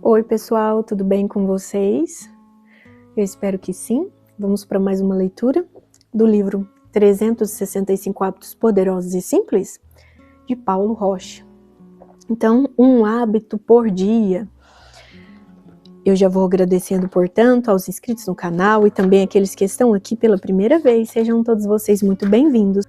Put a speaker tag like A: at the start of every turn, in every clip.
A: Oi pessoal, tudo bem com vocês? Eu espero que sim. Vamos para mais uma leitura do livro 365 Hábitos Poderosos e Simples, de Paulo Rocha. Então, um hábito por dia. Eu já vou agradecendo, portanto, aos inscritos no canal e também aqueles que estão aqui pela primeira vez. Sejam todos vocês muito bem-vindos.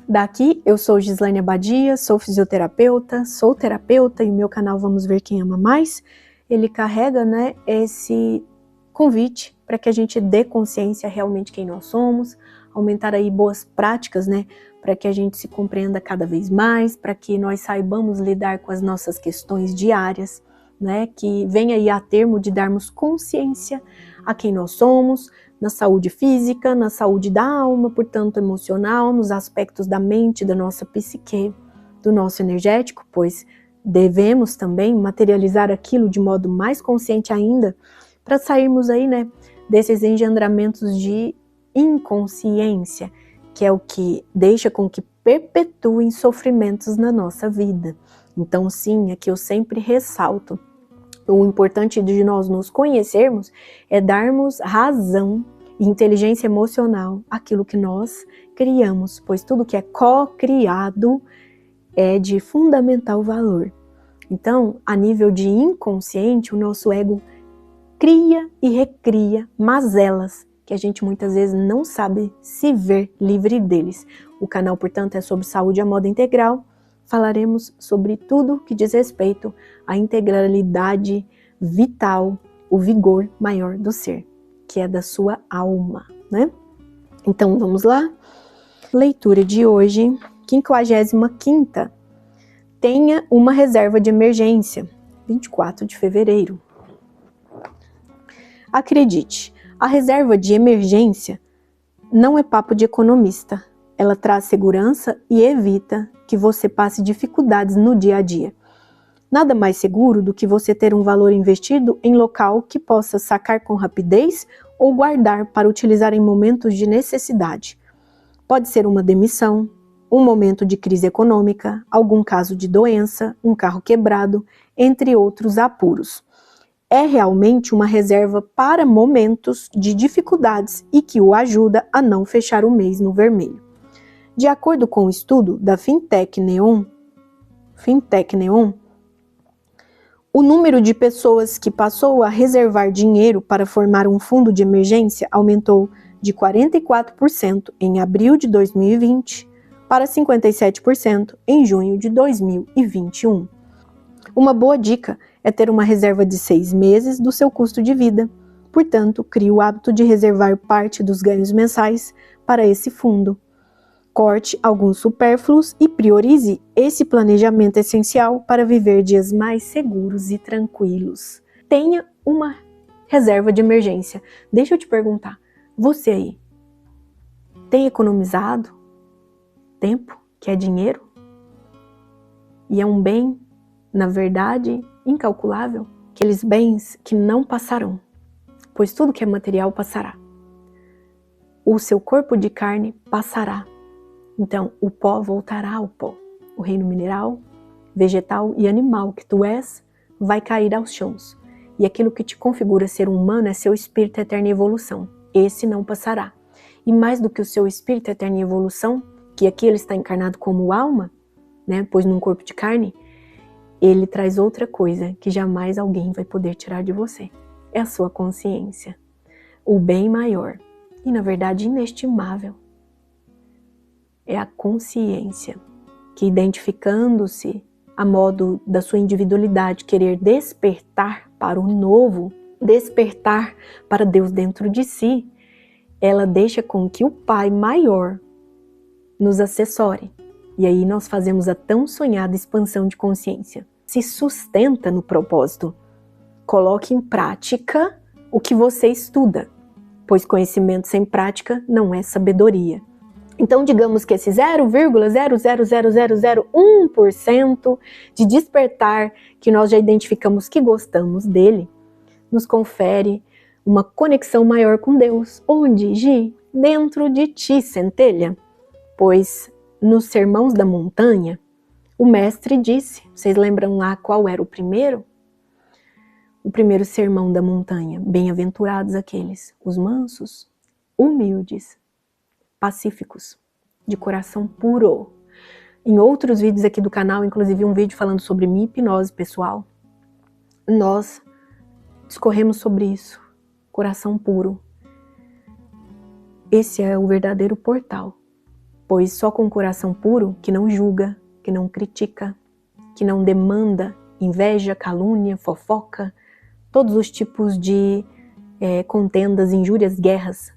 A: Daqui, eu sou Gislaine Abadia, sou fisioterapeuta, sou terapeuta e o meu canal Vamos Ver Quem Ama Mais, ele carrega, esse convite para que a gente dê consciência realmente quem nós somos, aumentar aí boas práticas, para que a gente se compreenda cada vez mais, para que nós saibamos lidar com as nossas questões diárias, que venha aí a termo de darmos consciência a quem nós somos, na saúde física, na saúde da alma, portanto emocional, nos aspectos da mente, da nossa psique, do nosso energético, pois devemos também materializar aquilo de modo mais consciente ainda, para sairmos aí, desses engendramentos de inconsciência, que é o que deixa com que perpetuem sofrimentos na nossa vida. Então sim, aqui eu sempre ressalto, o importante de nós nos conhecermos é darmos razão e inteligência emocional àquilo que nós criamos, pois tudo que é co-criado é de fundamental valor. Então, a nível de inconsciente, o nosso ego cria e recria mazelas que a gente muitas vezes não sabe se ver livre deles. O canal, portanto, é sobre saúde à moda integral. Falaremos sobre tudo que diz respeito à integralidade vital, o vigor maior do ser, que é da sua alma, Então, vamos lá? Leitura de hoje, 55ª. Tenha uma reserva de emergência, 24 de fevereiro. Acredite, a reserva de emergência não é papo de economista. Ela traz segurança e evita que você passe dificuldades no dia a dia. Nada mais seguro do que você ter um valor investido em local que possa sacar com rapidez ou guardar para utilizar em momentos de necessidade. Pode ser uma demissão, um momento de crise econômica, algum caso de doença, um carro quebrado, entre outros apuros. É realmente uma reserva para momentos de dificuldades e que o ajuda a não fechar o mês no vermelho. De acordo com o estudo da Fintech Neon, o número de pessoas que passou a reservar dinheiro para formar um fundo de emergência aumentou de 44% em abril de 2020 para 57% em junho de 2021. Uma boa dica é ter uma reserva de 6 meses do seu custo de vida. Portanto, crie o hábito de reservar parte dos ganhos mensais para esse fundo. Corte alguns supérfluos e priorize esse planejamento essencial para viver dias mais seguros e tranquilos. Tenha uma reserva de emergência. Deixa eu te perguntar, você aí, tem economizado tempo, que é dinheiro? E é um bem, na verdade, incalculável? Aqueles bens que não passarão, pois tudo que é material passará. O seu corpo de carne passará. Então, o pó voltará ao pó. O reino mineral, vegetal e animal que tu és, vai cair aos chãos. E aquilo que te configura ser humano é seu espírito eterno em evolução. Esse não passará. E mais do que o seu espírito eterno em evolução, que aqui ele está encarnado como alma, pois num corpo de carne, ele traz outra coisa que jamais alguém vai poder tirar de você. É a sua consciência. O bem maior e, na verdade, inestimável. É a consciência que, identificando-se a modo da sua individualidade, querer despertar para o novo, despertar para Deus dentro de si, ela deixa com que o Pai maior nos assessore. E aí nós fazemos a tão sonhada expansão de consciência. Se sustenta no propósito. Coloque em prática o que você estuda, pois conhecimento sem prática não é sabedoria. Então, digamos que esse 0,00001% de despertar que nós já identificamos que gostamos dele, nos confere uma conexão maior com Deus. Onde, Gi? Dentro de ti, centelha. Pois nos Sermões da Montanha, o mestre disse, vocês lembram lá qual era o primeiro? o primeiro sermão da montanha. Bem-aventurados aqueles, os mansos, humildes, pacíficos, de coração puro. Em outros vídeos aqui do canal, inclusive um vídeo falando sobre minha hipnose pessoal, nós discorremos sobre isso. Coração puro. Esse é o verdadeiro portal, pois só com coração puro, que não julga, que não critica, que não demanda inveja, calúnia, fofoca, todos os tipos de contendas, injúrias, guerras,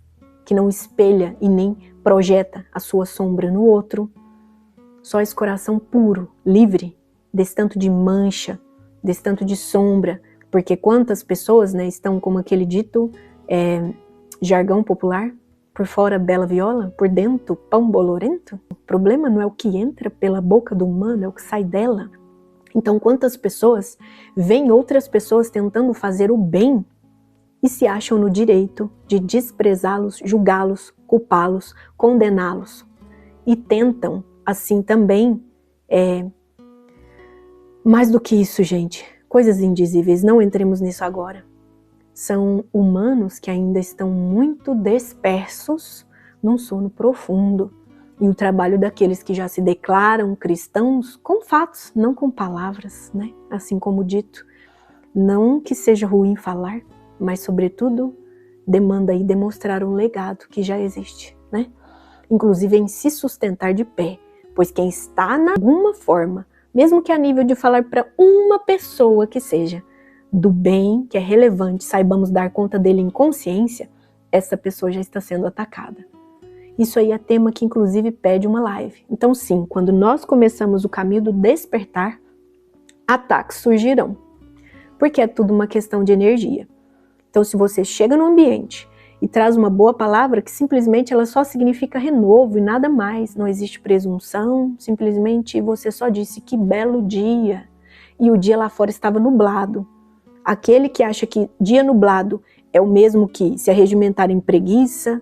A: que não espelha e nem projeta a sua sombra no outro. Só esse coração puro, livre, desse tanto de mancha, desse tanto de sombra, porque quantas pessoas, né, estão como aquele dito jargão popular, por fora bela viola, por dentro pão bolorento. O problema não é o que entra pela boca do humano, é o que sai dela. Então quantas pessoas veem outras pessoas tentando fazer o bem e se acham no direito de desprezá-los, julgá-los, culpá-los, condená-los. E tentam, assim também, mais do que isso, gente, coisas indizíveis, não entremos nisso agora. São humanos que ainda estão muito dispersos num sono profundo. E o trabalho daqueles que já se declaram cristãos com fatos, não com palavras, né? Assim como dito, não que seja ruim falar, mas sobretudo demanda aí demonstrar um legado que já existe, né? Inclusive em se sustentar de pé, pois quem está na alguma forma, mesmo que a nível de falar para uma pessoa que seja, do bem, que é relevante, saibamos dar conta dele em consciência, essa pessoa já está sendo atacada. Isso aí é tema que inclusive pede uma live. Então sim, quando nós começamos o caminho do despertar, ataques surgirão, porque é tudo uma questão de energia. Então se você chega no ambiente e traz uma boa palavra, que simplesmente ela só significa renovo e nada mais, não existe presunção, simplesmente você só disse que belo dia, e o dia lá fora estava nublado. Aquele que acha que dia nublado é o mesmo que se arregimentar em preguiça,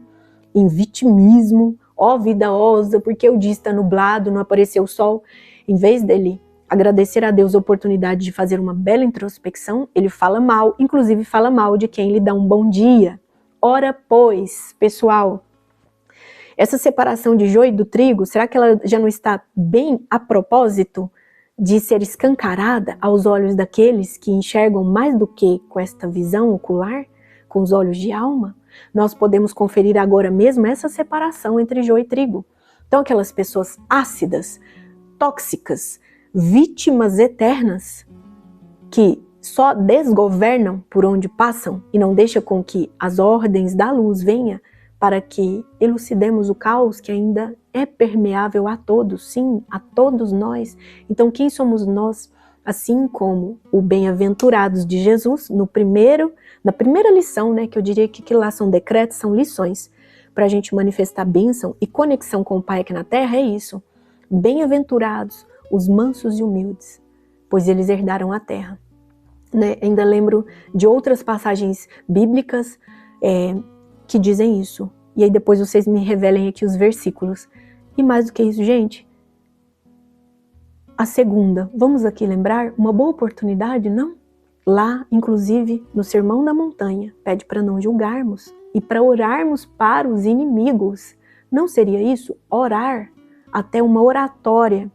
A: em vitimismo, ó vida osa, porque o dia está nublado, não apareceu o sol. Em vez dele agradecer a Deus a oportunidade de fazer uma bela introspecção, ele fala mal, inclusive fala mal de quem lhe dá um bom dia. Ora pois, pessoal, essa separação de joio do trigo, será que ela já não está bem a propósito de ser escancarada aos olhos daqueles que enxergam mais do que com esta visão ocular, com os olhos de alma? Nós podemos conferir agora mesmo essa separação entre joio e trigo. Então aquelas pessoas ácidas, tóxicas, vítimas eternas, que só desgovernam por onde passam e não deixam com que as ordens da luz venham para que elucidemos o caos que ainda é permeável a todos, sim, a todos nós. Então quem somos nós? Assim como o bem-aventurados de Jesus, na primeira lição, né, que eu diria que lá são decretos, são lições, para a gente manifestar bênção e conexão com o Pai aqui na Terra, é isso. Bem-aventurados os mansos e humildes, pois eles herdaram a terra. Né? Ainda lembro de outras passagens bíblicas que dizem isso. E aí depois vocês me revelem aqui os versículos. E mais do que isso, gente, a segunda, vamos aqui lembrar, uma boa oportunidade, não? Lá, inclusive, no Sermão da Montanha, pede para não julgarmos e para orarmos para os inimigos. Não seria isso? Orar até uma oratória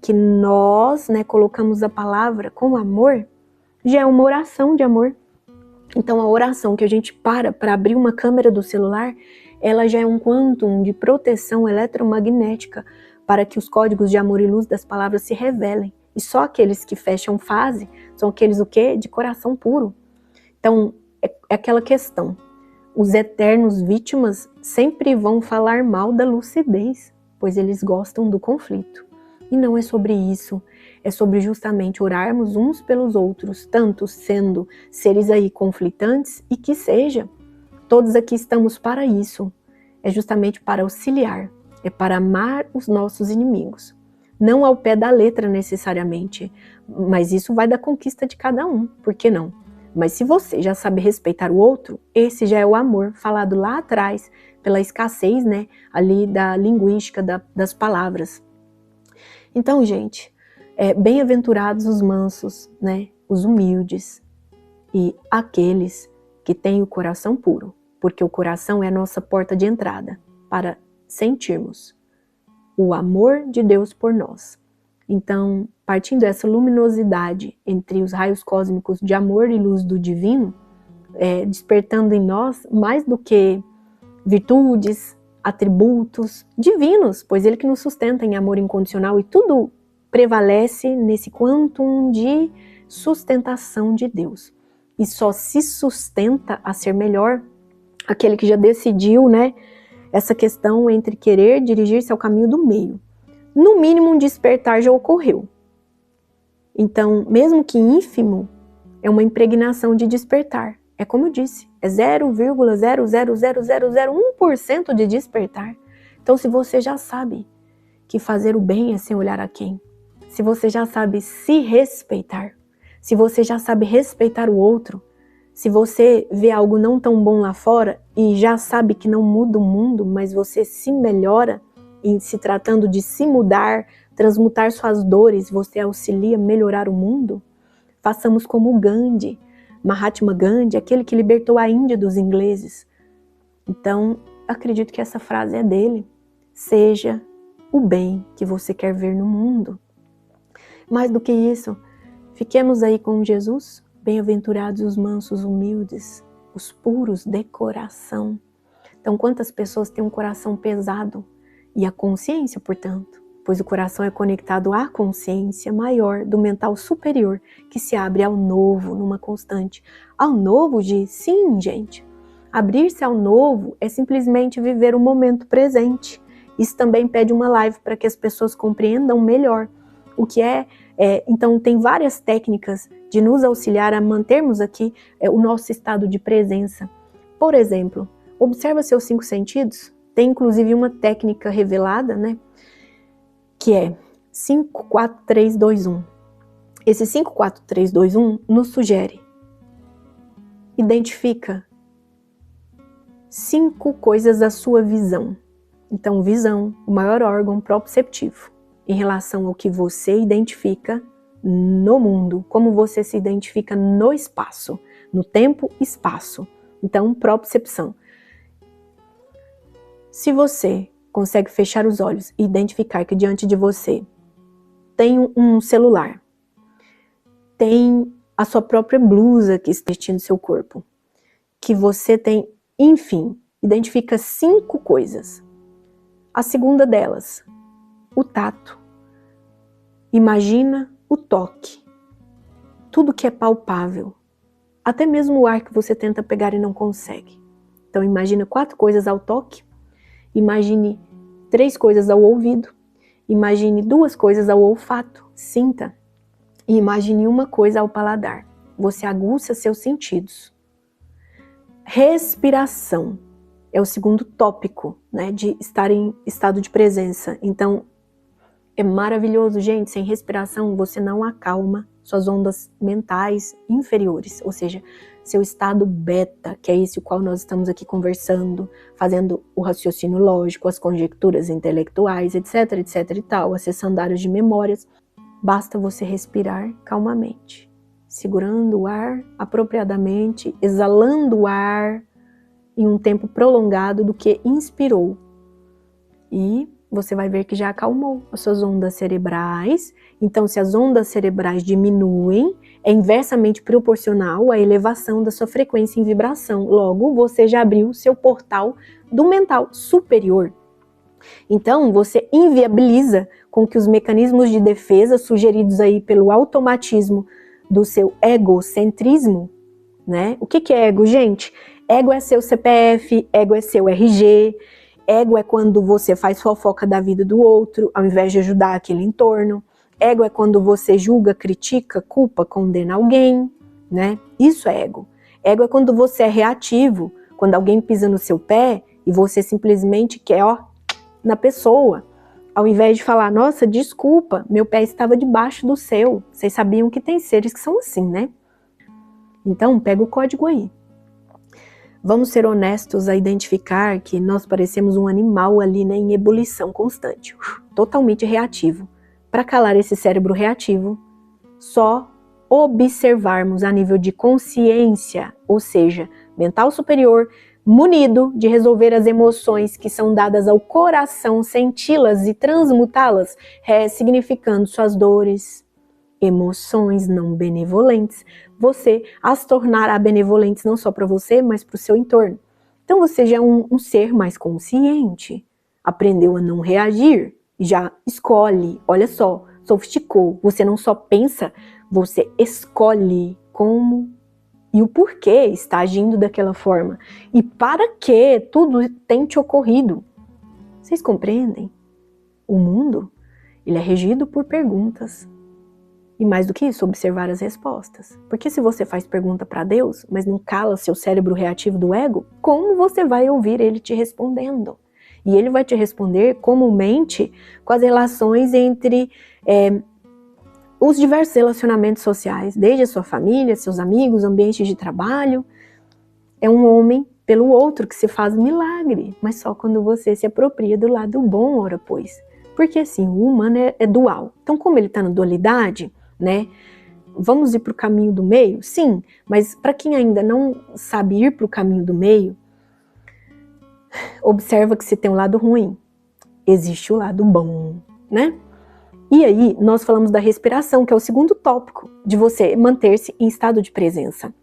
A: que nós, né, colocamos a palavra com amor, já é uma oração de amor. Então a oração que a gente para abrir uma câmera do celular, ela já é um quantum de proteção eletromagnética para que os códigos de amor e luz das palavras se revelem. E só aqueles que fecham fase são aqueles o quê? De coração puro. Então é aquela questão. Os eternos vítimas sempre vão falar mal da lucidez, pois eles gostam do conflito. E não é sobre isso, é sobre justamente orarmos uns pelos outros, tanto sendo seres aí conflitantes, e que seja, todos aqui estamos para isso, é justamente para auxiliar, é para amar os nossos inimigos. Não ao pé da letra necessariamente, mas isso vai da conquista de cada um, por que não? Mas se você já sabe respeitar o outro, esse já é o amor falado lá atrás, pela escassez, né, ali da linguística, das palavras. Então, gente, bem-aventurados os mansos, né, os humildes, e aqueles que têm o coração puro, porque o coração é a nossa porta de entrada para sentirmos o amor de Deus por nós. Então, partindo dessa luminosidade entre os raios cósmicos de amor e luz do divino, despertando em nós mais do que virtudes, atributos divinos, pois Ele que nos sustenta em amor incondicional, e tudo prevalece nesse quantum de sustentação de Deus. E só se sustenta a ser melhor aquele que já decidiu, né, essa questão entre querer dirigir-se ao caminho do meio. No mínimo, um despertar já ocorreu. Então, mesmo que ínfimo, é uma impregnação de despertar. É como eu disse, é 0,0000001% de despertar. Então, se você já sabe que fazer o bem é sem olhar a quem, se você já sabe se respeitar, se você já sabe respeitar o outro, se você vê algo não tão bom lá fora e já sabe que não muda o mundo, mas você se melhora em se tratando de se mudar, transmutar suas dores, você auxilia a melhorar o mundo, façamos como Gandhi, Mahatma Gandhi, aquele que libertou a Índia dos ingleses. Então, acredito que essa frase é dele. Seja o bem que você quer ver no mundo. Mais do que isso, fiquemos aí com Jesus. Bem-aventurados os mansos, humildes, os puros de coração. Então, quantas pessoas têm um coração pesado? E a consciência, portanto, pois o coração é conectado à consciência maior do mental superior, que se abre ao novo numa constante. Ao novo diz, sim, gente, abrir-se ao novo é simplesmente viver o momento presente. Isso também pede uma live para que as pessoas compreendam melhor o que então tem várias técnicas de nos auxiliar a mantermos aqui o nosso estado de presença. Por exemplo, observa seus 5 sentidos. Tem inclusive uma técnica revelada, né? Que é 5, 4, 3, 2, 1. Esse 5, 4, 3, 2, 1 nos sugere, identifica 5 coisas da sua visão. Então, visão, o maior órgão proprioceptivo, em relação ao que você identifica no mundo, como você se identifica no espaço, no tempo e espaço. Então, propriocepção. Se você consegue fechar os olhos e identificar que diante de você tem um celular, tem a sua própria blusa que está vestindo seu corpo, que você tem, enfim, identifica 5 coisas. A segunda delas, o tato. Imagina o toque. Tudo que é palpável. Até mesmo o ar que você tenta pegar e não consegue. Então imagina 4 coisas ao toque. Imagine 3 coisas ao ouvido. Imagine 2 coisas ao olfato. Sinta. E imagine 1 coisa ao paladar. Você aguça seus sentidos. Respiração. É o segundo tópico, né, de estar em estado de presença. Então, é maravilhoso, gente. Sem respiração, você não acalma suas ondas mentais inferiores. Ou seja, seu estado beta, que é esse o qual nós estamos aqui conversando, fazendo o raciocínio lógico, as conjecturas intelectuais, etc, etc e tal, acessando áreas de memórias. Basta você respirar calmamente, segurando o ar apropriadamente, exalando o ar em um tempo prolongado do que inspirou. E você vai ver que já acalmou as suas ondas cerebrais. Então, se as ondas cerebrais diminuem, é inversamente proporcional à elevação da sua frequência em vibração. Logo, você já abriu seu portal do mental superior. Então, você inviabiliza com que os mecanismos de defesa sugeridos aí pelo automatismo do seu egocentrismo, né? O que é ego, gente? Ego é seu CPF, ego é seu RG, ego é quando você faz fofoca da vida do outro, ao invés de ajudar aquele entorno. Ego é quando você julga, critica, culpa, condena alguém, né? Isso é ego. Ego é quando você é reativo, quando alguém pisa no seu pé e você simplesmente quer, na pessoa. Ao invés de falar, nossa, desculpa, meu pé estava debaixo do seu. Vocês sabiam que tem seres que são assim, né? Então, pega o código aí. Vamos ser honestos a identificar que nós parecemos um animal ali, né, em ebulição constante, totalmente reativo. Para calar esse cérebro reativo, só observarmos a nível de consciência, ou seja, mental superior, munido de resolver as emoções que são dadas ao coração, senti-las e transmutá-las, ressignificando suas dores, emoções não benevolentes, você as tornará benevolentes não só para você, mas para o seu entorno. Então você já é um ser mais consciente, aprendeu a não reagir, já escolhe, olha só, sofisticou, você não só pensa, você escolhe como e o porquê está agindo daquela forma e para que tudo tem te ocorrido. Vocês compreendem? O mundo, ele é regido por perguntas. E mais do que isso, observar as respostas. Porque se você faz pergunta para Deus, mas não cala seu cérebro reativo do ego, como você vai ouvir ele te respondendo? E ele vai te responder comumente com as relações entre os diversos relacionamentos sociais, desde a sua família, seus amigos, ambientes de trabalho. É um homem pelo outro que se faz milagre, mas só quando você se apropria do lado bom, ora pois. Porque assim, o humano é dual. Então como ele está na dualidade, né? Vamos ir para o caminho do meio? Sim, mas para quem ainda não sabe ir para o caminho do meio, observa que se tem um lado ruim, existe o lado bom, né? E aí, nós falamos da respiração, que é o segundo tópico, de você manter-se em estado de presença.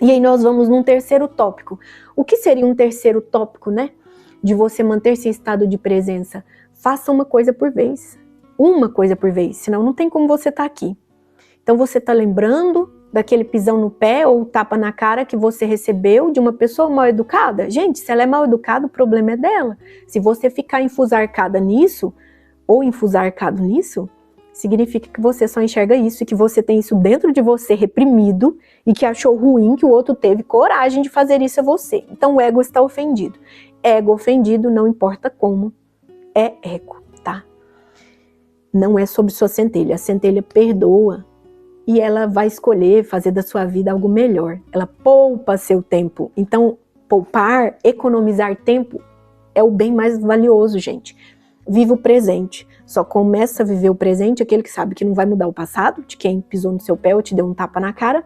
A: E aí nós vamos num terceiro tópico. O que seria um terceiro tópico, né? De você manter-se em estado de presença. Faça uma coisa por vez. Uma coisa por vez, senão não tem como você estar aqui. Então você está lembrando daquele pisão no pé ou tapa na cara que você recebeu de uma pessoa mal educada? Gente, se ela é mal educada, o problema é dela. Se você ficar enfusarcada nisso, ou enfusarcado nisso, significa que você só enxerga isso e que você tem isso dentro de você reprimido e que achou ruim que o outro teve coragem de fazer isso a você. Então o ego está ofendido. Ego ofendido, não importa como, é ego, tá? Não é sobre sua centelha. A centelha perdoa e ela vai escolher fazer da sua vida algo melhor. Ela poupa seu tempo. Então, poupar, economizar tempo é o bem mais valioso, gente. Viva o presente. Só começa a viver o presente aquele que sabe que não vai mudar o passado, de quem pisou no seu pé ou te deu um tapa na cara.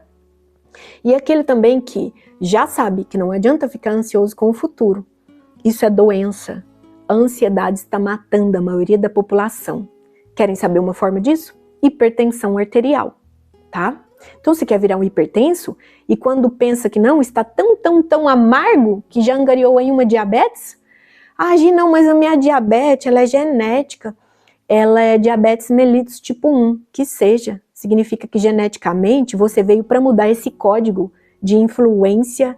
A: E aquele também que já sabe que não adianta ficar ansioso com o futuro. Isso é doença. A ansiedade está matando a maioria da população. Querem saber uma forma disso? Hipertensão arterial, tá? Então você quer virar um hipertenso e quando pensa que não, está tão amargo que já angariou aí uma diabetes? Ah, Gi, não, mas a minha diabetes, ela é genética. Ela é diabetes mellitus tipo 1, que seja. Significa que geneticamente você veio para mudar esse código de influência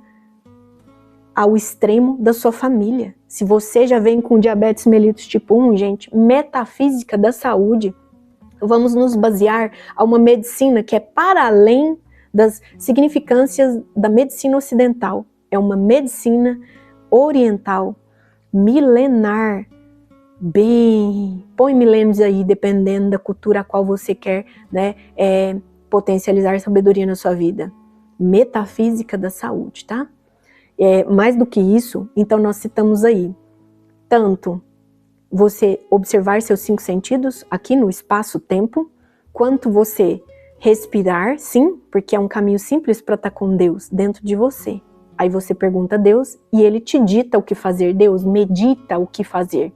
A: ao extremo da sua família. Se você já vem com diabetes mellitus tipo 1, gente, metafísica da saúde, vamos nos basear a uma medicina que é para além das significâncias da medicina ocidental. É uma medicina oriental, milenar, bem, põe milênios aí, dependendo da cultura a qual você quer, né, potencializar sabedoria na sua vida. Metafísica da saúde, tá? Mais do que isso, então nós citamos aí, tanto você observar seus 5 sentidos aqui no espaço-tempo, quanto você respirar, sim, porque é um caminho simples para estar com Deus dentro de você. Aí você pergunta a Deus e ele te dita o que fazer. Deus medita o que fazer.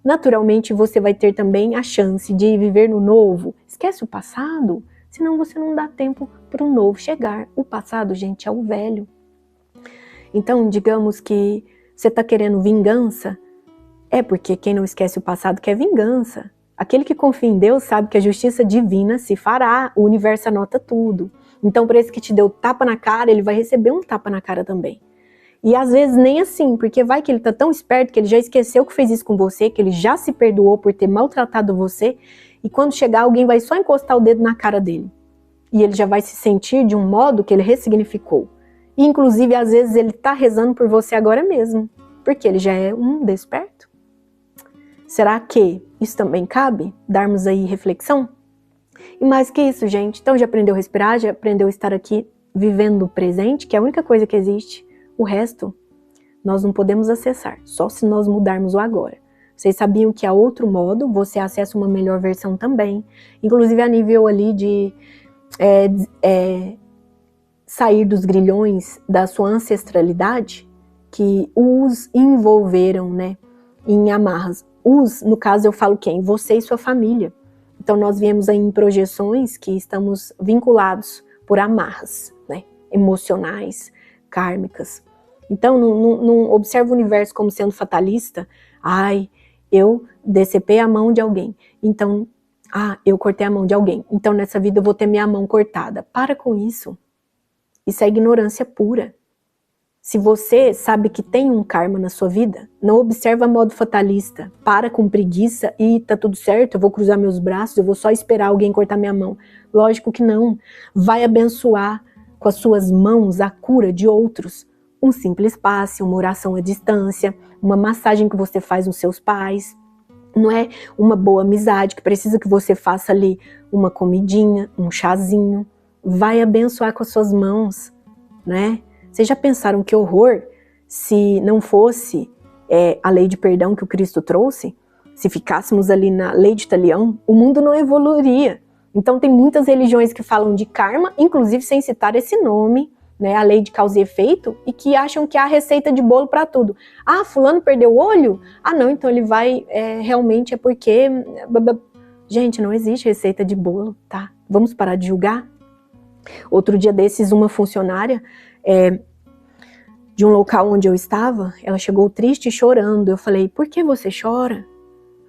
A: Naturalmente você vai ter também a chance de viver no novo. Esquece o passado, senão você não dá tempo para o novo chegar. O passado, gente, é o velho. Então, digamos que você está querendo vingança, é porque quem não esquece o passado quer vingança. Aquele que confia em Deus sabe que a justiça divina se fará, o universo anota tudo. Então, para esse que te deu tapa na cara, ele vai receber um tapa na cara também. E às vezes nem assim, porque vai que ele tá tão esperto que ele já esqueceu que fez isso com você, que ele já se perdoou por ter maltratado você, e quando chegar alguém vai só encostar o dedo na cara dele. E ele já vai se sentir de um modo que ele ressignificou. E inclusive às vezes ele tá rezando por você agora mesmo, porque ele já é um desperto. Será que isso também cabe? Darmos aí reflexão? E mais que isso, gente, então já aprendeu a respirar, já aprendeu a estar aqui vivendo o presente, que é a única coisa que existe. O resto, nós não podemos acessar, só se nós mudarmos o agora. Vocês sabiam que há outro modo, você acessa uma melhor versão também, inclusive a nível ali de sair dos grilhões da sua ancestralidade que os envolveram, né, em amarras. Os, no caso eu falo quem? Você e sua família. Então nós viemos aí em projeções que estamos vinculados por amarras, né, emocionais, kármicas. Então não observa o universo como sendo fatalista. Ai, eu decepei a mão de alguém, então, eu cortei a mão de alguém, então nessa vida eu vou ter minha mão cortada. Para com isso. Isso é ignorância pura. Se você sabe que tem um karma na sua vida, não observa modo fatalista. Para com preguiça e tá tudo certo, eu vou cruzar meus braços, eu vou só esperar alguém cortar minha mão. Lógico que não. Vai abençoar com as suas mãos a cura de outros. Um simples passe, uma oração à distância, uma massagem que você faz nos seus pais. Não é uma boa amizade que precisa que você faça ali uma comidinha, um chazinho. Vai abençoar com as suas mãos, né? Vocês já pensaram que horror se não fosse a lei de perdão que o Cristo trouxe? Se ficássemos ali na lei de Talião, o mundo não evoluiria. Então tem muitas religiões que falam de karma, inclusive sem citar esse nome, né, a lei de causa e efeito, e que acham que há receita de bolo para tudo. Fulano perdeu o olho? Não, então ele vai, realmente é porque... Gente, não existe receita de bolo, tá? Vamos parar de julgar? Outro dia desses, uma funcionária de um local onde eu estava, ela chegou triste e chorando. Eu falei, por que você chora?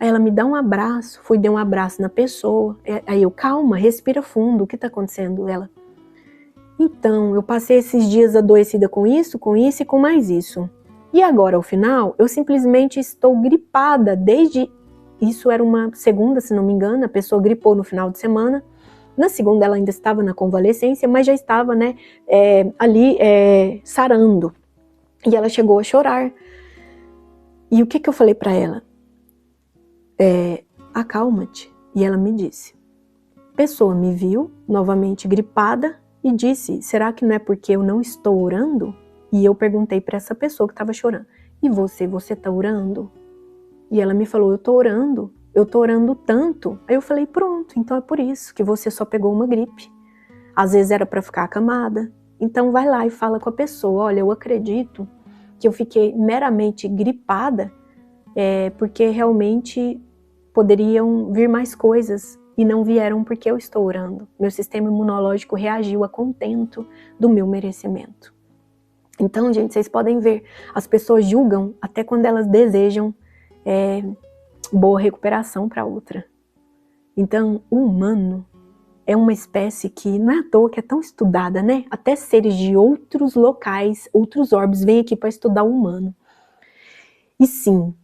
A: Aí ela me dá um abraço, fui dar um abraço na pessoa. Aí eu, calma, respira fundo, o que está acontecendo? Ela, então, eu passei esses dias adoecida com isso e com mais isso. E agora, ao final, eu simplesmente estou gripada desde... Isso era uma segunda, se não me engano, a pessoa gripou no final de semana. Na segunda ela ainda estava na convalescência, mas já estava, né, ali sarando. E ela chegou a chorar. E o que eu falei para ela? Acalma-te. E ela me disse. A pessoa me viu novamente gripada e disse, será que não é porque eu não estou orando? E eu perguntei para essa pessoa que estava chorando, e você está orando? E ela me falou, eu estou orando tanto. Aí eu falei, pronto, então é por isso que você só pegou uma gripe. Às vezes era para ficar acamada. Então vai lá e fala com a pessoa, olha, eu acredito que eu fiquei meramente gripada, porque realmente poderiam vir mais coisas e não vieram porque eu estou orando. Meu sistema imunológico reagiu a contento do meu merecimento. Então, gente, vocês podem ver, as pessoas julgam até quando elas desejam boa recuperação para outra. Então, o humano é uma espécie que não é à toa que é tão estudada, né? Até seres de outros locais, outros orbes, vêm aqui para estudar o humano. E sim,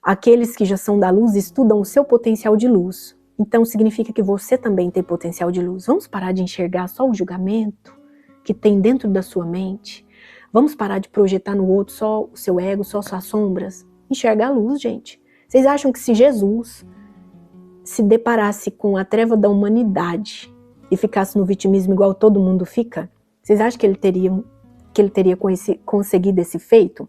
A: aqueles que já são da luz estudam o seu potencial de luz. Então significa que você também tem potencial de luz. Vamos parar de enxergar só o julgamento que tem dentro da sua mente. Vamos parar de projetar no outro só o seu ego, só suas sombras. Enxerga a luz, gente. Vocês acham que se Jesus se deparasse com a treva da humanidade e ficasse no vitimismo igual todo mundo fica, vocês acham que ele teria conseguido esse feito?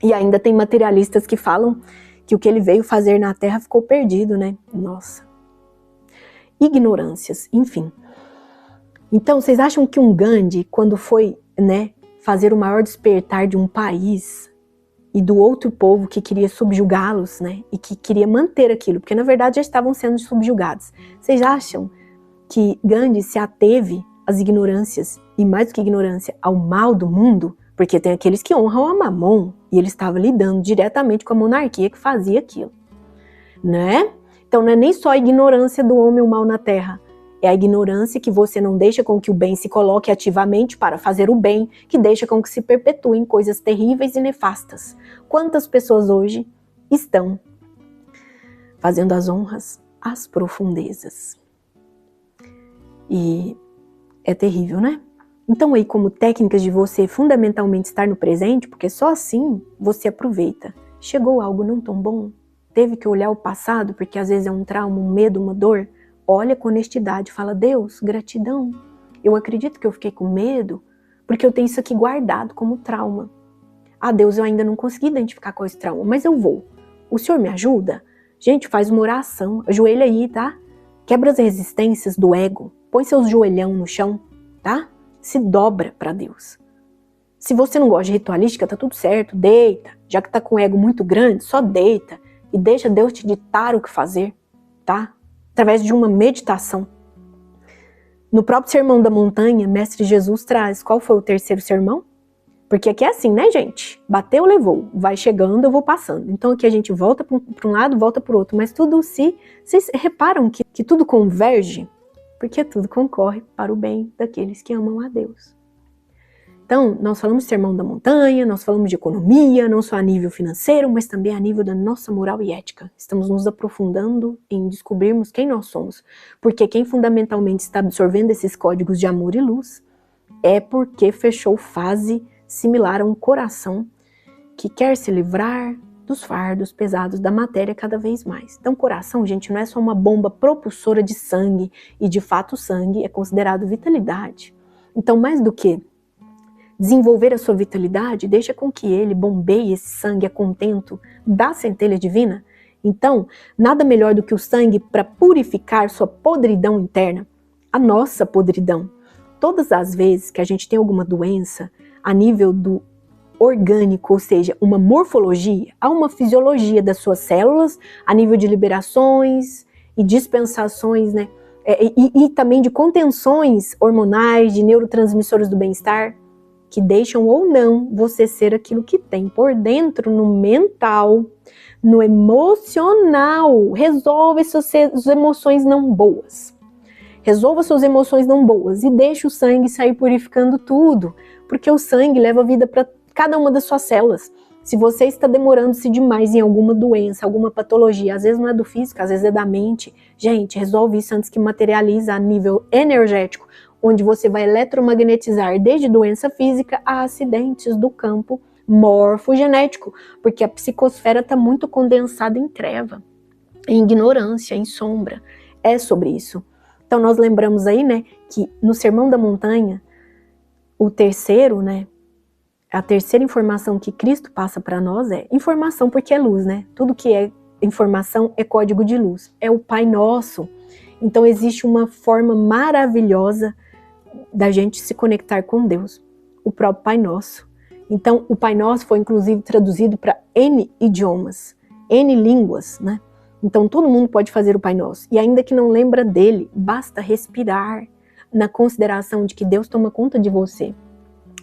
A: E ainda tem materialistas que falam que o que ele veio fazer na Terra ficou perdido, né? Nossa. Ignorâncias, enfim. Então, vocês acham que um Gandhi, quando foi, né, fazer o maior despertar de um país e do outro povo que queria subjugá-los, né, e que queria manter aquilo, porque na verdade já estavam sendo subjugados. Vocês acham que Gandhi se ateve às ignorâncias, e mais do que ignorância, ao mal do mundo? Porque tem aqueles que honram a Mamon, e ele estava lidando diretamente com a monarquia que fazia aquilo, né? Então não é nem só a ignorância do homem o mal na terra, é a ignorância que você não deixa com que o bem se coloque ativamente para fazer o bem, que deixa com que se perpetuem coisas terríveis e nefastas. Quantas pessoas hoje estão fazendo as honras às profundezas? E é terrível, né? Então aí, como técnicas de você fundamentalmente estar no presente, porque só assim você aproveita. Chegou algo não tão bom? Teve que olhar o passado, porque às vezes é um trauma, um medo, uma dor? Olha com honestidade, fala, Deus, gratidão. Eu acredito que eu fiquei com medo, porque eu tenho isso aqui guardado como trauma. Deus, eu ainda não consegui identificar qual é esse trauma, mas eu vou. O Senhor me ajuda? Gente, faz uma oração, ajoelha aí, tá? Quebra as resistências do ego. põe seus joelhão no chão, tá? Se dobra para Deus. Se você não gosta de ritualística, tá tudo certo, deita. Já que tá com o ego muito grande, só deita e deixa Deus te ditar o que fazer, tá? Através de uma meditação. No próprio Sermão da Montanha, Mestre Jesus traz, qual foi o terceiro sermão? Porque aqui é assim, né, gente? Bateu, levou. Vai chegando, eu vou passando. Então aqui a gente volta para um lado, volta para o outro. Mas tudo vocês reparam que tudo converge? Porque tudo concorre para o bem daqueles que amam a Deus. Então, nós falamos de Sermão da Montanha, nós falamos de economia, não só a nível financeiro, mas também a nível da nossa moral e ética. Estamos nos aprofundando em descobrirmos quem nós somos. Porque quem fundamentalmente está absorvendo esses códigos de amor e luz é porque fechou fase similar a um coração que quer se livrar dos fardos pesados da matéria cada vez mais. Então, coração, gente, não é só uma bomba propulsora de sangue, e de fato o sangue é considerado vitalidade. Então, mais do que desenvolver a sua vitalidade, deixa com que ele bombeie esse sangue a contento da centelha divina. Então, nada melhor do que o sangue para purificar sua podridão interna, a nossa podridão. Todas as vezes que a gente tem alguma doença, a nível do orgânico, ou seja, uma morfologia, há uma fisiologia das suas células, a nível de liberações e dispensações, né? E também de contenções hormonais, de neurotransmissores do bem-estar, que deixam ou não você ser aquilo que tem por dentro, no mental, no emocional. Resolve suas emoções não boas. Resolva suas emoções não boas e deixe o sangue sair purificando tudo, porque o sangue leva vida para cada uma das suas células. Se você está demorando-se demais em alguma doença, alguma patologia, às vezes não é do físico, às vezes é da mente, gente, resolve isso antes que materializa a nível energético, onde você vai eletromagnetizar desde doença física a acidentes do campo morfogenético, porque a psicosfera está muito condensada em treva, em ignorância, em sombra. É sobre isso. Então nós lembramos aí, né, que no Sermão da Montanha, o terceiro, né, a terceira informação que Cristo passa para nós é informação, porque é luz, né? Tudo que é informação é código de luz. É o Pai Nosso. Então existe uma forma maravilhosa da gente se conectar com Deus, o próprio Pai Nosso. Então o Pai Nosso foi inclusive traduzido para N idiomas, N línguas, né? Então todo mundo pode fazer o Pai Nosso. E ainda que não lembra dele, basta respirar na consideração de que Deus toma conta de você.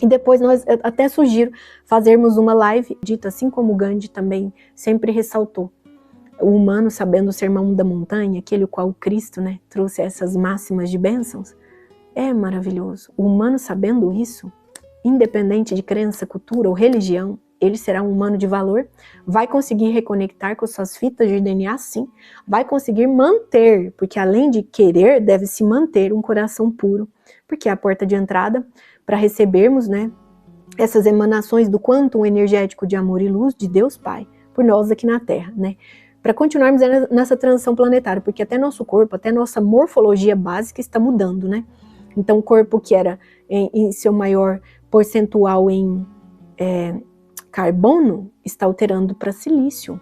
A: E depois nós até sugiro fazermos uma live dita, assim como Gandhi também sempre ressaltou. O humano sabendo o Sermão da Montanha, aquele qual Cristo, né, trouxe essas máximas de bênçãos, é maravilhoso. O humano sabendo isso, independente de crença, cultura ou religião, ele será um humano de valor, vai conseguir reconectar com suas fitas de DNA, sim, vai conseguir manter, porque além de querer, deve se manter um coração puro, porque é a porta de entrada para recebermos, né, essas emanações do quantum energético de amor e luz de Deus Pai, por nós aqui na Terra, né, para continuarmos nessa transição planetária, porque até nosso corpo, até nossa morfologia básica está mudando, né, então o corpo que era em seu maior percentual em carbono, está alterando para silício,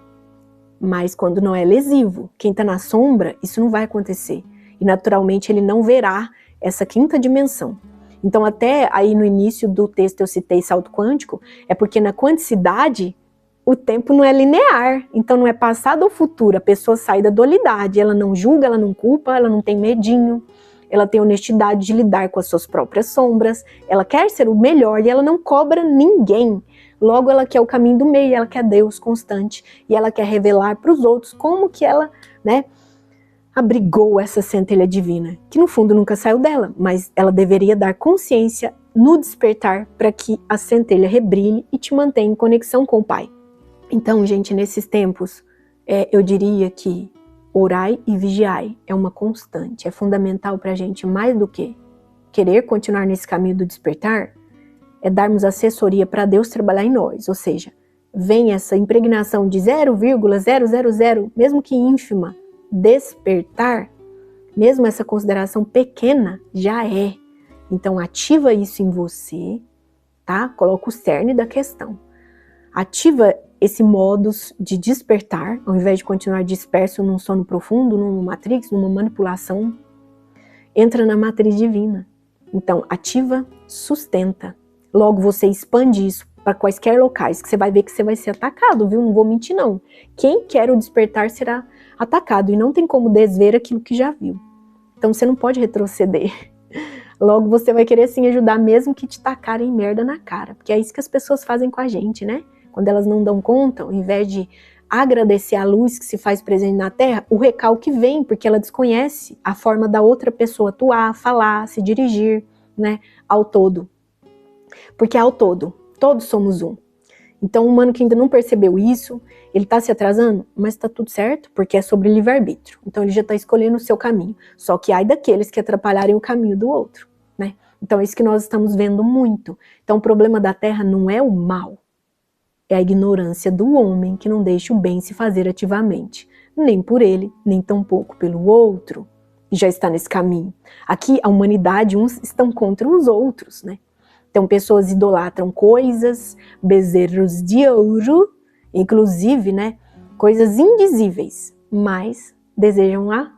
A: mas quando não é lesivo, quem está na sombra, isso não vai acontecer, e naturalmente ele não verá essa quinta dimensão. Então até aí no início do texto eu citei salto quântico, é porque na quanticidade o tempo não é linear, então não é passado ou futuro, a pessoa sai da dualidade, ela não julga, ela não culpa, ela não tem medinho, ela tem honestidade de lidar com as suas próprias sombras, ela quer ser o melhor e ela não cobra ninguém, logo ela quer o caminho do meio, ela quer Deus constante e ela quer revelar para os outros como que ela, né, abrigou essa centelha divina, que no fundo nunca saiu dela, mas ela deveria dar consciência no despertar para que a centelha rebrilhe e te mantenha em conexão com o Pai. Então, gente, nesses tempos, eu diria que orai e vigiai é uma constante, é fundamental para a gente mais do que querer continuar nesse caminho do despertar, é darmos assessoria para Deus trabalhar em nós, ou seja, vem essa impregnação de 0,000, mesmo que ínfima, despertar, mesmo essa consideração pequena, já é. Então ativa isso em você, tá? Coloca o cerne da questão. Ativa esse modus de despertar, ao invés de continuar disperso num sono profundo, numa matrix, numa manipulação. entra na matriz divina. Então, ativa, sustenta. Logo, você expande isso para quaisquer locais, que você vai ver que você vai ser atacado, viu? Não vou mentir, não. Quem quer o despertar será atacado, e não tem como desver aquilo que já viu. Então, você não pode retroceder. Logo, você vai querer sim ajudar, mesmo que te tacarem merda na cara. Porque é isso que as pessoas fazem com a gente, né? Quando elas não dão conta, ao invés de agradecer a luz que se faz presente na Terra, o recalque vem, porque ela desconhece a forma da outra pessoa atuar, falar, se dirigir, né, ao todo. Porque ao todo, todos somos um. Então, o humano que ainda não percebeu isso, ele está se atrasando, mas está tudo certo, porque é sobre livre-arbítrio. Então, ele já está escolhendo o seu caminho. Só que ai daqueles que atrapalharem o caminho do outro, né? Então, é isso que nós estamos vendo muito. Então, o problema da Terra não é o mal, é a ignorância do homem que não deixa o bem se fazer ativamente. Nem por ele, nem tampouco pelo outro, e já está nesse caminho. Aqui, a humanidade, uns estão contra os outros, né? Então, pessoas idolatram coisas, bezerros de ouro, inclusive, né, coisas indizíveis, mas desejam a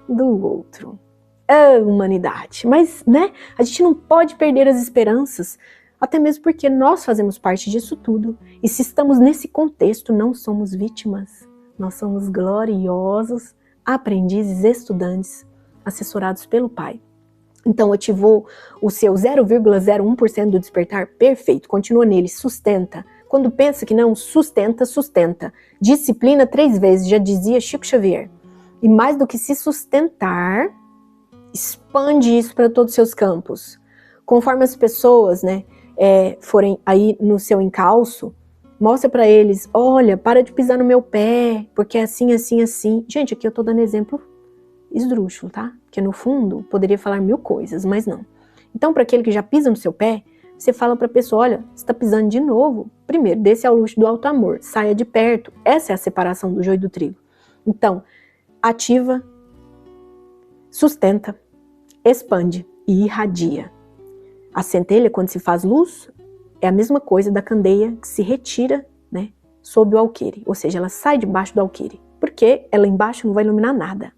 A: do outro. A humanidade. Mas, né, a gente não pode perder as esperanças, até mesmo porque nós fazemos parte disso tudo. E se estamos nesse contexto, não somos vítimas. Nós somos gloriosos aprendizes, estudantes, assessorados pelo Pai. Então, ativou o seu 0,01% do despertar, perfeito, continua nele, sustenta. Quando pensa que não, sustenta, sustenta. Disciplina 3 vezes, já dizia Chico Xavier. E mais do que se sustentar, expande isso para todos os seus campos. Conforme as pessoas, né, forem aí no seu encalço, mostra para eles, olha, para de pisar no meu pé, porque é assim, assim, assim. Gente, aqui eu tô dando exemplo esdrúxulo, tá? Porque no fundo poderia falar 1000 coisas, mas não. Então, para aquele que já pisa no seu pé, você fala para a pessoa, olha, você está pisando de novo. Primeiro, desce ao luxo do alto amor, saia de perto. Essa é a separação do joio e do trigo. Então, ativa, sustenta, expande e irradia. A centelha, quando se faz luz, é a mesma coisa da candeia que se retira, né, sob o alqueire. Ou seja, ela sai debaixo do alqueire. Porque ela embaixo não vai iluminar nada.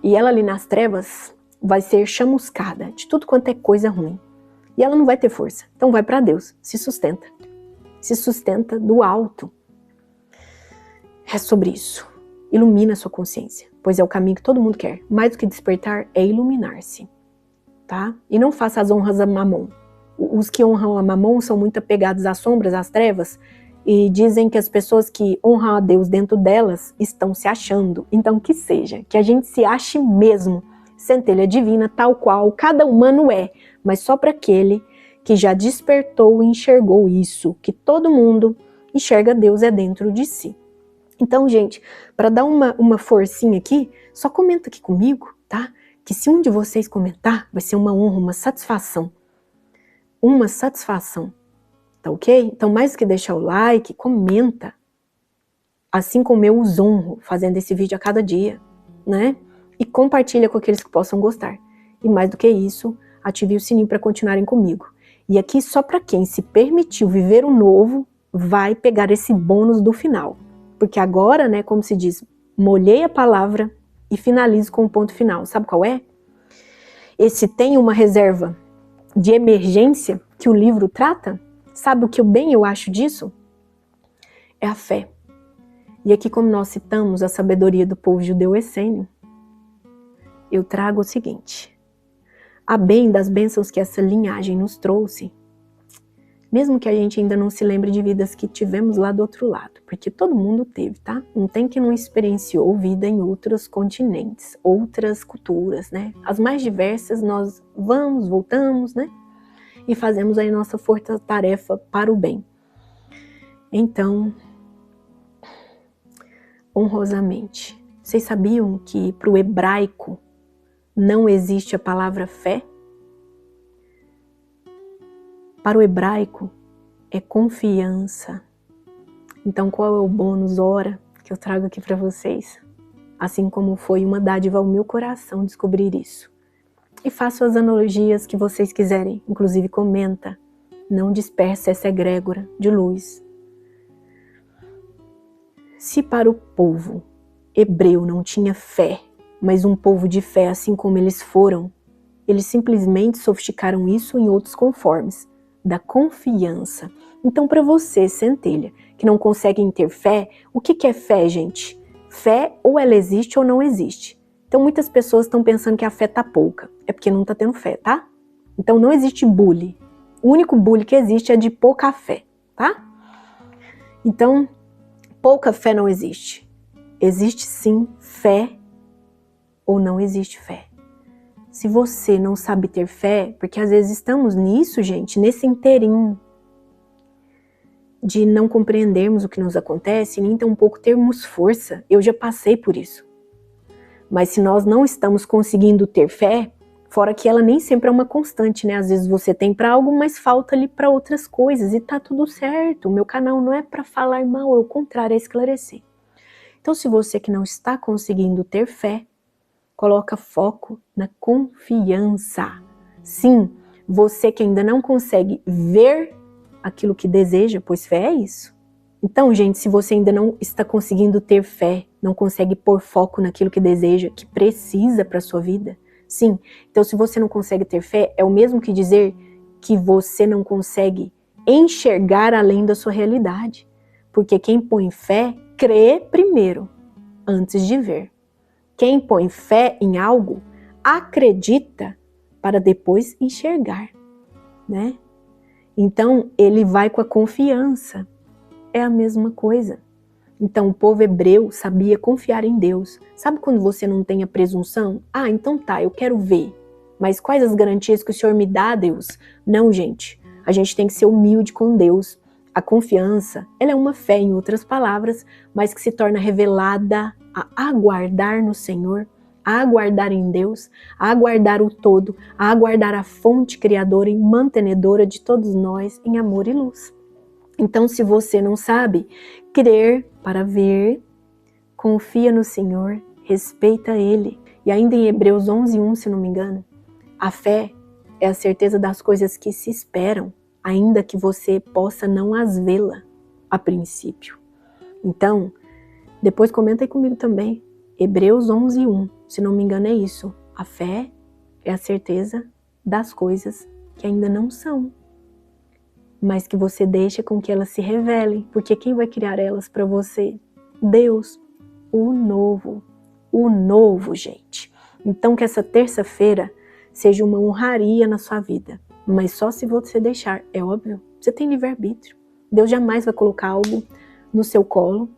A: E ela ali nas trevas vai ser chamuscada de tudo quanto é coisa ruim. E ela não vai ter força. Então vai para Deus, se sustenta. Se sustenta do alto. É sobre isso. Ilumina a sua consciência, pois é o caminho que todo mundo quer. Mais do que despertar é iluminar-se. Tá? E não faça as honras a Mamon. Os que honram a Mamon são muito apegados às sombras, às trevas, e dizem que as pessoas que honram a Deus dentro delas estão se achando. Então que seja, que a gente se ache mesmo, centelha divina tal qual cada humano é, mas só para aquele que já despertou e enxergou isso, que todo mundo enxerga Deus é dentro de si. Então, gente, para dar uma forcinha aqui, só comenta aqui comigo, tá? Que se um de vocês comentar, vai ser uma honra, uma satisfação. Uma satisfação. Tá ok? Então, mais do que deixar o like, comenta. Assim como eu os honro fazendo esse vídeo a cada dia, né? E compartilha com aqueles que possam gostar. E mais do que isso, ative o sininho para continuarem comigo. E aqui, só para quem se permitiu viver o novo, vai pegar esse bônus do final. Porque agora, né, como se diz, molhei a palavra e finalizo com o ponto final. Sabe qual é? Esse tem uma reserva de emergência que o livro trata. Sabe o que bem eu acho disso? É a fé. E aqui, como nós citamos a sabedoria do povo judeu essênio, eu trago o seguinte. A bem das bênçãos que essa linhagem nos trouxe, mesmo que a gente ainda não se lembre de vidas que tivemos lá do outro lado, porque todo mundo teve, tá? Não tem quem não experienciou vida em outros continentes, outras culturas, né? As mais diversas nós vamos, voltamos, né? E fazemos aí nossa força-tarefa para o bem. Então, honrosamente, vocês sabiam que para o hebraico não existe a palavra fé? Para o hebraico é confiança. Então, qual é o bônus hora que eu trago aqui para vocês? Assim como foi uma dádiva ao meu coração descobrir isso. E faço as analogias que vocês quiserem, inclusive comenta. Não dispersa essa egrégora de luz. Se para o povo hebreu não tinha fé mas um povo de fé, assim como eles foram. Eles simplesmente sofisticaram isso em outros conformes, da confiança. Então, para você, centelha, que não conseguem ter fé, o que é fé, gente? Fé, ou ela existe ou não existe. Então, muitas pessoas estão pensando que a fé tá pouca. É porque não tá tendo fé, tá? Então, não existe bullying. O único bullying que existe é de pouca fé, tá? Então, pouca fé não existe. Existe sim fé ou não existe fé. Se você não sabe ter fé, porque às vezes estamos nisso, gente, nesse inteirinho de não compreendermos o que nos acontece, nem tampouco termos força. Eu já passei por isso. Mas se nós não estamos conseguindo ter fé, fora que ela nem sempre é uma constante, né? Às vezes você tem para algo, mas falta ali para outras coisas e tá tudo certo. O meu canal não é para falar mal, é o contrário, é esclarecer. Então, se você que não está conseguindo ter fé, coloca foco na confiança. Sim, você que ainda não consegue ver aquilo que deseja, pois fé é isso. Então, gente, se você ainda não está conseguindo ter fé, não consegue pôr foco naquilo que deseja, que precisa para a sua vida, sim. Então, se você não consegue ter fé, é o mesmo que dizer que você não consegue enxergar além da sua realidade. Porque quem põe fé, crê primeiro, antes de ver. Quem põe fé em algo, acredita para depois enxergar, né? Então, ele vai com a confiança. É a mesma coisa. Então, o povo hebreu sabia confiar em Deus. Sabe quando você não tem a presunção? Ah, então tá, eu quero ver. Mas quais as garantias que o Senhor me dá, Deus? Não, gente. A gente tem que ser humilde com Deus. A confiança, ela é uma fé, em outras palavras, mas que se torna revelada a aguardar no Senhor, a aguardar em Deus, a aguardar o todo, a aguardar a fonte criadora e mantenedora de todos nós em amor e luz. Então, se você não sabe crer para ver, confia no Senhor, respeita Ele. E ainda em Hebreus 11:1, se não me engano, a fé é a certeza das coisas que se esperam, ainda que você possa não as vê-la a princípio. Então, depois comenta aí comigo também. Hebreus 11:1, se não me engano é isso. A fé é a certeza das coisas que ainda não são, mas que você deixa com que elas se revelem, porque quem vai criar elas para você? Deus, o novo, gente. Então que essa terça-feira seja uma honraria na sua vida, mas só se você deixar, é óbvio, você tem livre-arbítrio. Deus jamais vai colocar algo no seu colo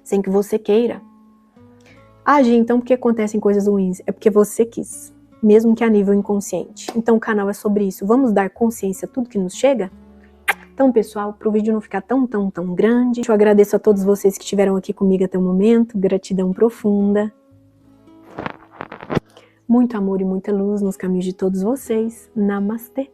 A: sem que você queira. Ah, Gi, então por que acontecem coisas ruins? É porque você quis, mesmo que a nível inconsciente. Então o canal é sobre isso. Vamos dar consciência a tudo que nos chega? Então, pessoal, para o vídeo não ficar tão grande, eu agradeço a todos vocês que estiveram aqui comigo até o momento. Gratidão profunda. Muito amor e muita luz nos caminhos de todos vocês. Namastê.